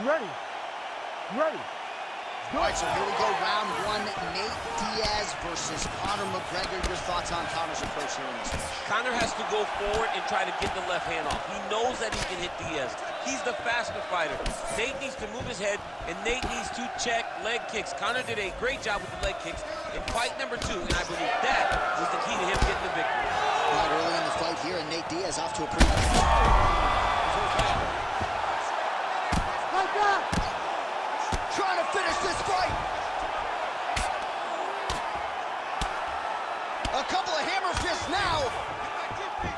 Ready. Ready. All right, so here we go, round one. Nate Diaz versus Conor McGregor. Your thoughts on Conor's approach here in this one? Conor has to go forward and try to get the left hand off. He knows that he can hit Diaz. He's the faster fighter. Nate needs to move his head, and Nate needs to check leg kicks. Conor did a great job with the leg kicks in fight number 2, and I believe that was the key to him getting the victory. Right early in the fight here, and Nate Diaz off to a pretty good start. Like that. Trying to finish this fight. A couple of hammer fists now.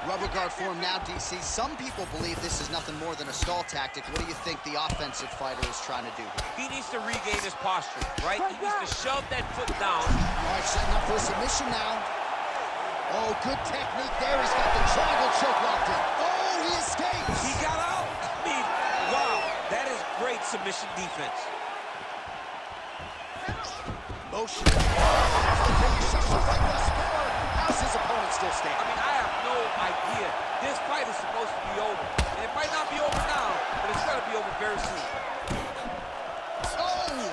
Rubber guard form now, DC. Some people believe this is nothing more than a stall tactic. What do you think the offensive fighter is trying to do here? He needs to regain his posture, right? He needs to shove that foot down. All right, setting up for a submission now. Oh, good technique there. He's got the triangle choke locked in. Oh, he escapes. He got out. I mean, wow, that is great submission defense. Motion. How's his opponent still standing? I mean, I have no idea. This fight is supposed to be over. And it might not be over now, but it's got to be over very soon. Oh!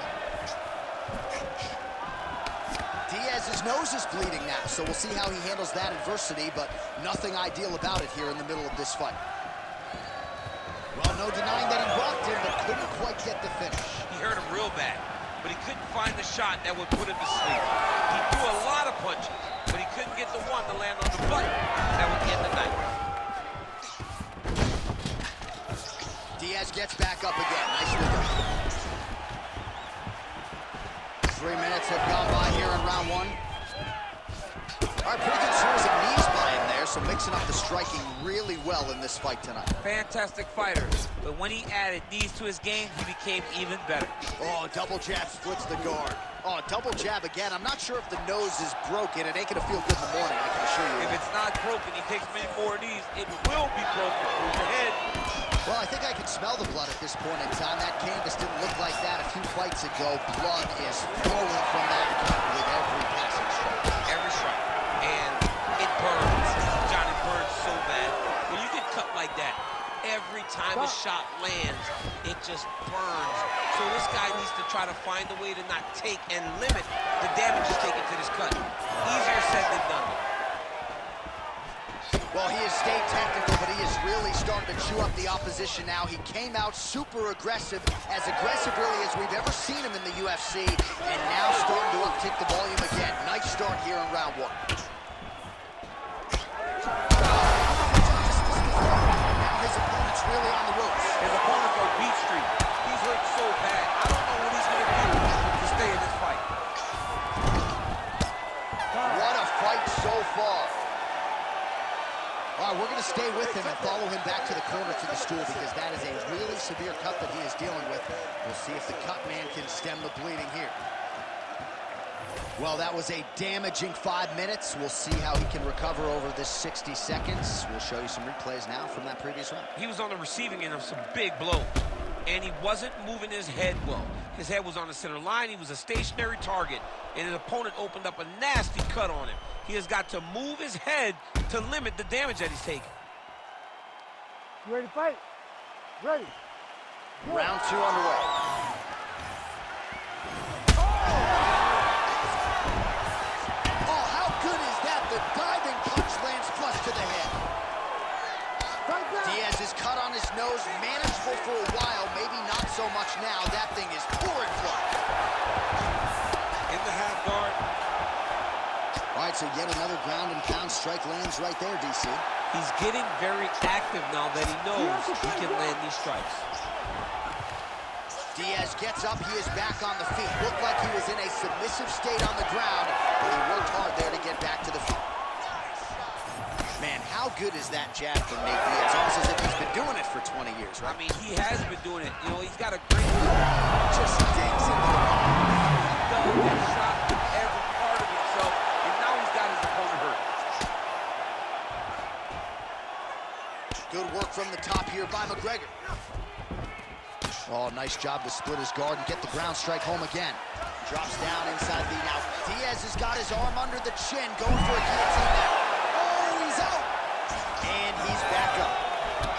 Diaz's nose is bleeding now, so we'll see how he handles that adversity, but nothing ideal about it here in the middle of this fight. Well, no denying that he rocked him, but couldn't quite get the finish. He hurt him real bad, but he couldn't find the shot that would put him to sleep. He threw a lot of punches, but he couldn't get the one to land on the button that would end the night. Diaz gets back up again. Nicely done. 3 minutes have gone by here in round one. All right, pretty good series of knees by him there, so mixing up the striking really well in this fight tonight. Fantastic fighter, but when he added knees to his game, he became even better. Oh, double jab splits the guard. Oh, double jab again. I'm not sure if the nose is broken. It ain't gonna feel good in the morning, I can assure you. If it's not broken, he takes many more of these. It will be broken through the head. Well, I think I can smell the blood at this point in time. That canvas didn't look like that a few fights ago. Blood is flowing from that cut with every passing strike. Every strike. And it burns. Johnny burns so bad. When you get cut like that, every time a shot lands, it just burns. So this guy needs to try to find a way to not take and limit the damage he's taking to this cut. Easier said than done. Well, he has stayed technical, but he is really starting to chew up the opposition now. He came out super aggressive really as we've ever seen him in the UFC, and now starting to uptick the volume again. Nice start here in round one. Now his opponent's really on the ropes. His opponent's on Beat Street. He's hurt so bad. I don't know what he's going to do to stay in this fight. What a fight so far. All right, we're going to stay with him and follow him back to the corner to the stool because that is a really severe cut that he is dealing with. We'll see if the cut man can stem the bleeding here. Well, that was a damaging 5 minutes. We'll see how he can recover over this 60 seconds. We'll show you some replays now from that previous round. He was on the receiving end of some big blows, and he wasn't moving his head well. His head was on the center line. He was a stationary target, and his opponent opened up a nasty cut on him. He has got to move his head to limit the damage that he's taking. You ready to fight? Ready. Go. Round 2 underway. Oh, how good is that? The diving punch lands flush to the head. Diaz is cut on his nose, manageable for a while, maybe not so much now. That thing is pouring blood. In the half guard. All right, so yet another ground and pound strike lands right there, DC. He's getting very active now that he knows he can land these strikes. Diaz gets up, he is back on the feet. Looked like he was in a submissive state on the ground, but he worked hard there to get back to the feet. Man, how good is that jab from Nate Diaz? Almost as if he's been doing it for 20 years, right? I mean, he has been doing it. You know, he's got a great... Just digs into the ball. He does that shot with every part of himself, and now he's got his opponent hurt. Good work from the top here by McGregor. Oh, nice job to split his guard and get the ground strike home again. Drops down inside the... Now, Diaz has got his arm under the chin, going for a guillotine now. Oh, he's out! And he's back up.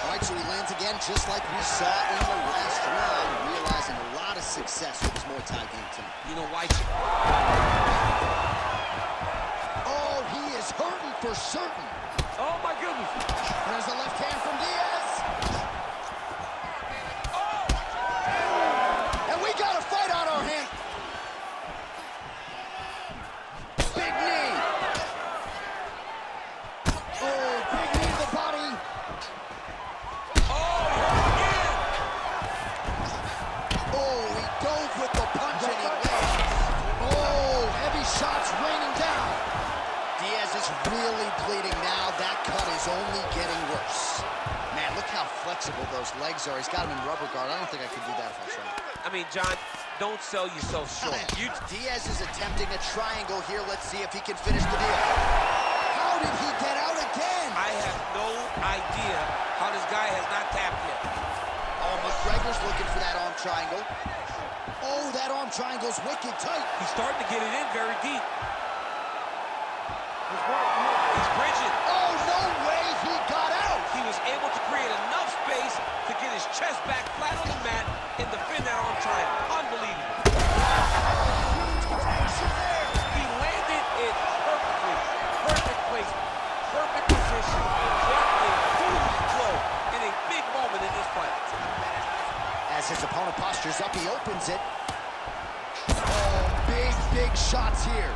All right, so he lands again, just like we saw in the last round. success with his Muay Thai game tonight. You know why? Oh, he is hurting for certain. Oh, my goodness. There's the left hand from Diaz. And we got a fight on our hands. Big knee. Oh, big knee to the body. Oh, he dove with the punch and he lands. Oh, heavy shots raining down. Diaz is really bleeding now. That cut is only getting worse. Man, look how flexible those legs are. He's got him in rubber guard. I don't think I could do that if I tried. I mean, John, don't sell yourself short. Diaz is attempting a triangle here. Let's see if he can finish the deal. How did he get out again? I have no idea how this guy has not tapped yet. Oh, McGregor's looking for that arm triangle. Oh, that arm triangle's wicked tight. He's starting to get it in very deep. He's bridging. Oh, no way he got out. He was able to create enough space to get his chest back flat on the mat and defend that arm triangle. Unbelievable. He landed it perfectly. Perfect placement. Perfect position. What a huge blow in a big moment in this fight. As his opponent postures up, he opens it. Oh, big shots here.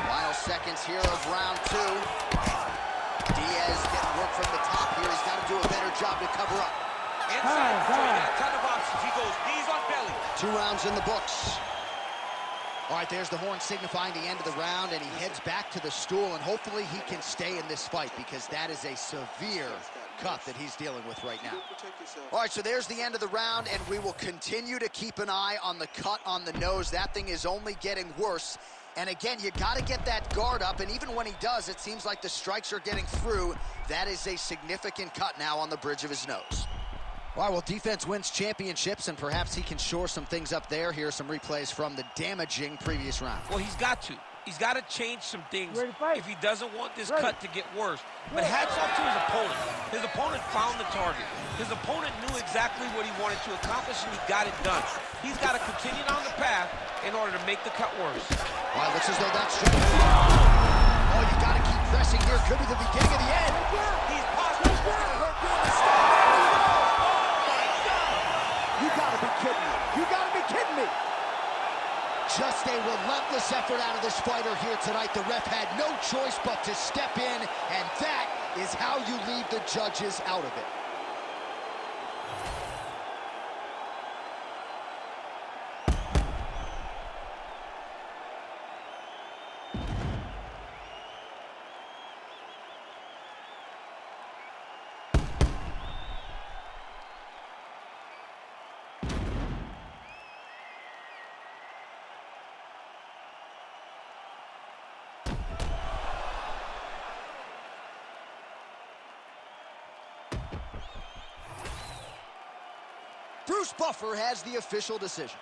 Final seconds here of round two. Diaz getting work from the top here. He's got to do a better job to cover up. Inside, so he got a ton of options. He goes knees on belly. 2 rounds in the books. All right, there's the horn signifying the end of the round, and he heads back to the stool, and hopefully he can stay in this fight because that is a severe cut that he's dealing with right now. All right, so there's the end of the round, and we will continue to keep an eye on the cut on the nose. That thing is only getting worse. And again, you got to get that guard up, and even when he does, it seems like the strikes are getting through. That is a significant cut now on the bridge of his nose. All right, well, defense wins championships, and perhaps he can shore some things up there. Here are some replays from the damaging previous round. Well, he's got to. He's got to change some things if he doesn't want this cut to get worse. But hats off to his opponent. His opponent found the target. His opponent knew exactly what he wanted to accomplish, and he got it done. He's got to continue down the path in order to make the cut worse. Wow, looks as though that's stretching. Oh, you got to keep pressing here. Could be the beginning of the end. He's possible. You got to be kidding me. You got to be kidding me. Just a relentless effort out of this fighter here tonight. The ref had no choice but to step in, and that is how you leave the judges out of it. Bruce Buffer has the official decision.